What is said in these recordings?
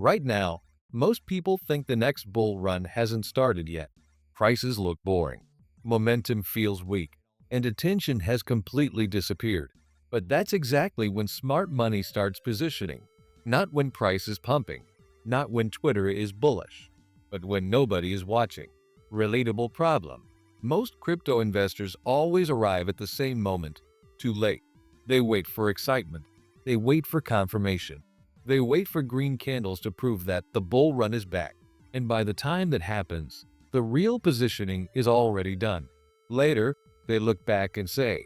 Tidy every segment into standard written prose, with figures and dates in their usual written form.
Right now, most people think the next bull run hasn't started yet. Prices look boring, momentum feels weak, and attention has completely disappeared. But that's exactly when smart money starts positioning. Not when price is pumping, not when Twitter is bullish, but when nobody is watching. Relatable problem. Most crypto investors always arrive at the same moment, too late. They wait for excitement. They wait for confirmation. They wait for green candles to prove that the bull run is back. And by the time that happens, the real positioning is already done. Later, they look back and say,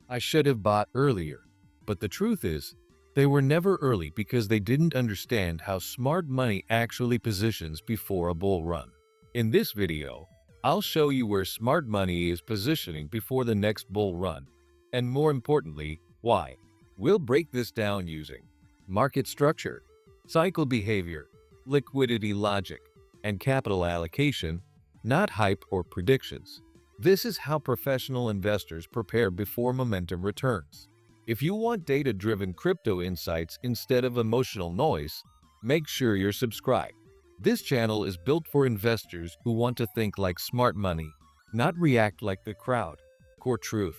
I should have bought earlier. But the truth is, they were never early because they didn't understand how smart money actually positions before a bull run. In this video, I'll show you where smart money is positioning before the next bull run, and more importantly, why. We'll break this down using market structure, cycle behavior, liquidity logic, and capital allocation, not hype or predictions. This is how professional investors prepare before momentum returns. If you want data-driven crypto insights instead of emotional noise, make sure you're subscribed. This channel is built for investors who want to think like smart money, not react like the crowd. Core truth.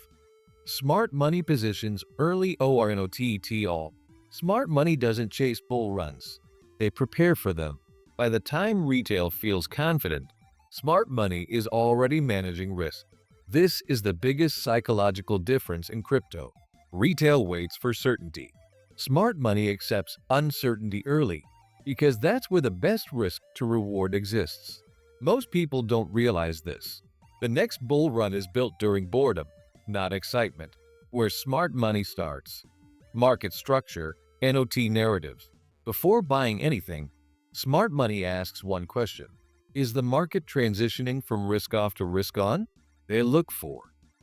Smart money positions early all. Smart money doesn't chase bull runs. They prepare for them. By the time retail feels confident, smart money is already managing risk. This is the biggest psychological difference in crypto. Retail waits for certainty. Smart money accepts uncertainty early because that's where the best risk to reward exists. Most people don't realize this. The next bull run is built during boredom, not excitement. Where smart money starts. Market structure, NOT narratives. Before buying anything, smart money asks one question. Is the market transitioning from risk-off to risk-on? They look for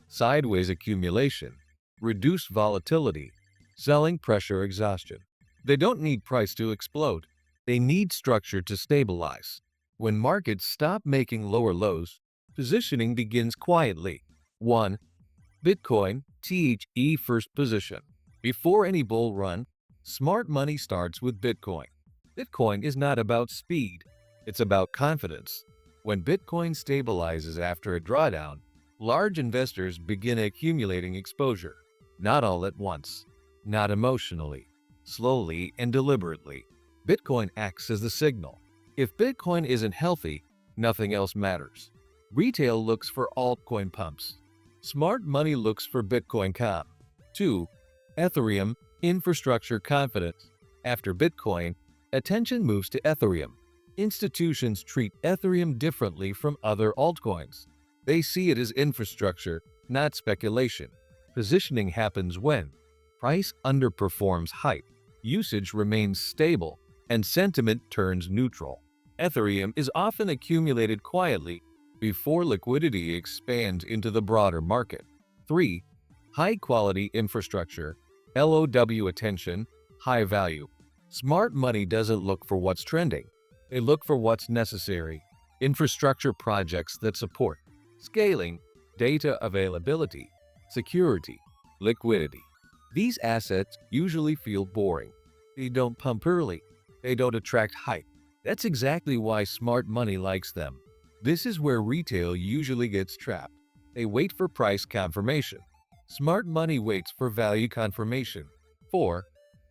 sideways accumulation, reduced volatility, selling pressure exhaustion. They don't need price to explode. They need structure to stabilize. When markets stop making lower lows, positioning begins quietly. 1. Bitcoin, THE first position. Before any bull run, smart money starts with Bitcoin. Bitcoin is not about speed, it's about confidence. When Bitcoin stabilizes after a drawdown, large investors begin accumulating exposure. Not all at once, not emotionally, slowly and deliberately. Bitcoin acts as the signal. If Bitcoin isn't healthy, nothing else matters. Retail looks for altcoin pumps. Smart money looks for Bitcoin calm. 2. Ethereum, infrastructure confidence. After Bitcoin, attention moves to Ethereum. Institutions treat Ethereum differently from other altcoins. They see it as infrastructure, not speculation. Positioning happens when price underperforms hype, usage remains stable, and sentiment turns neutral. Ethereum is often accumulated quietly before liquidity expands into the broader market. 3. High-quality infrastructure, LOW attention, high value. Smart money doesn't look for what's trending. They look for what's necessary. Infrastructure projects that support scaling, data availability, security, liquidity. These assets usually feel boring. They don't pump early. They don't attract hype. That's exactly why smart money likes them. This is where retail usually gets trapped. They wait for price confirmation. Smart money waits for value confirmation. 4.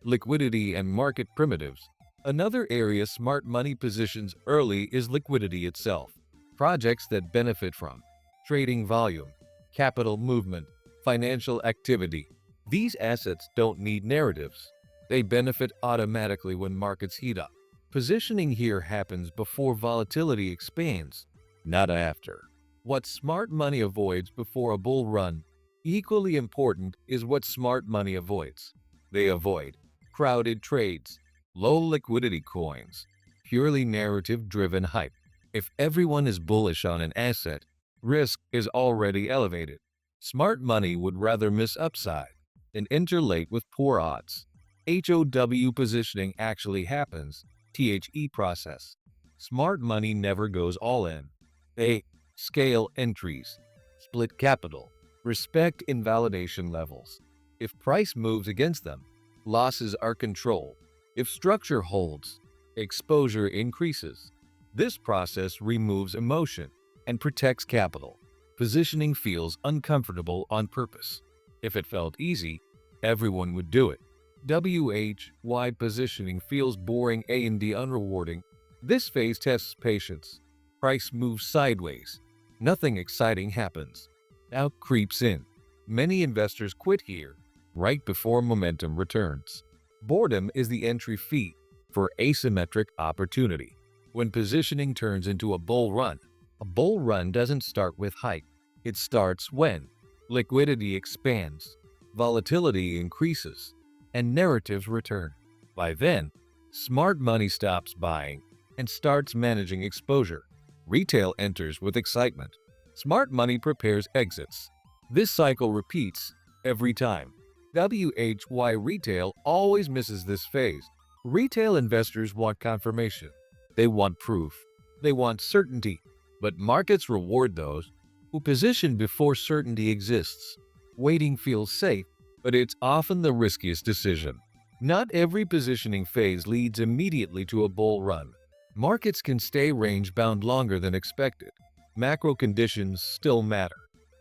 Liquidity and market primitives. Another area smart money positions early is liquidity itself. Projects that benefit from trading volume, capital movement, financial activity. These assets don't need narratives. They benefit automatically when markets heat up. Positioning here happens before volatility expands, not after. What smart money avoids before a bull run. Equally important is what smart money avoids. They avoid crowded trades, low liquidity coins, purely narrative-driven hype. If everyone is bullish on an asset, risk is already elevated. Smart money would rather miss upside than enter late with poor odds. HOW positioning actually happens, THE process. Smart money never goes all in. They scale entries, split capital, respect invalidation levels. If price moves against them, losses are controlled. If structure holds, exposure increases. This process removes emotion and protects capital. Positioning feels uncomfortable on purpose. If it felt easy, everyone would do it. WHY positioning feels boring and unrewarding. This phase tests patience. Price moves sideways. Nothing exciting happens. Doubt creeps in. Many investors quit here, right before momentum returns. Boredom is the entry fee for asymmetric opportunity. When positioning turns into a bull run doesn't start with hype. It starts when liquidity expands, volatility increases, and narratives return. By then, smart money stops buying and starts managing exposure. Retail enters with excitement. Smart money prepares exits. This cycle repeats every time. WHY retail always misses this phase. Retail investors want confirmation. They want proof. They want certainty. But markets reward those who position before certainty exists. Waiting feels safe, but it's often the riskiest decision. Not every positioning phase leads immediately to a bull run. Markets can stay range-bound longer than expected. Macro conditions still matter.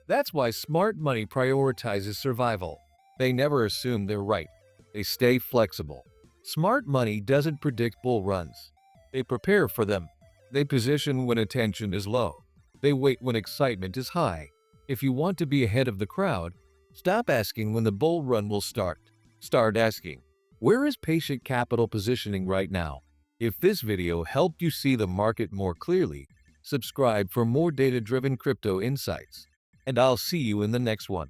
That's why smart money prioritizes survival. They never assume they're right. They stay flexible. Smart money doesn't predict bull runs. They prepare for them. They position when attention is low. They wait when excitement is high. If you want to be ahead of the crowd, stop asking when the bull run will start. Start asking, where is patient capital positioning right now? If this video helped you see the market more clearly, subscribe for more data-driven crypto insights. And I'll see you in the next one.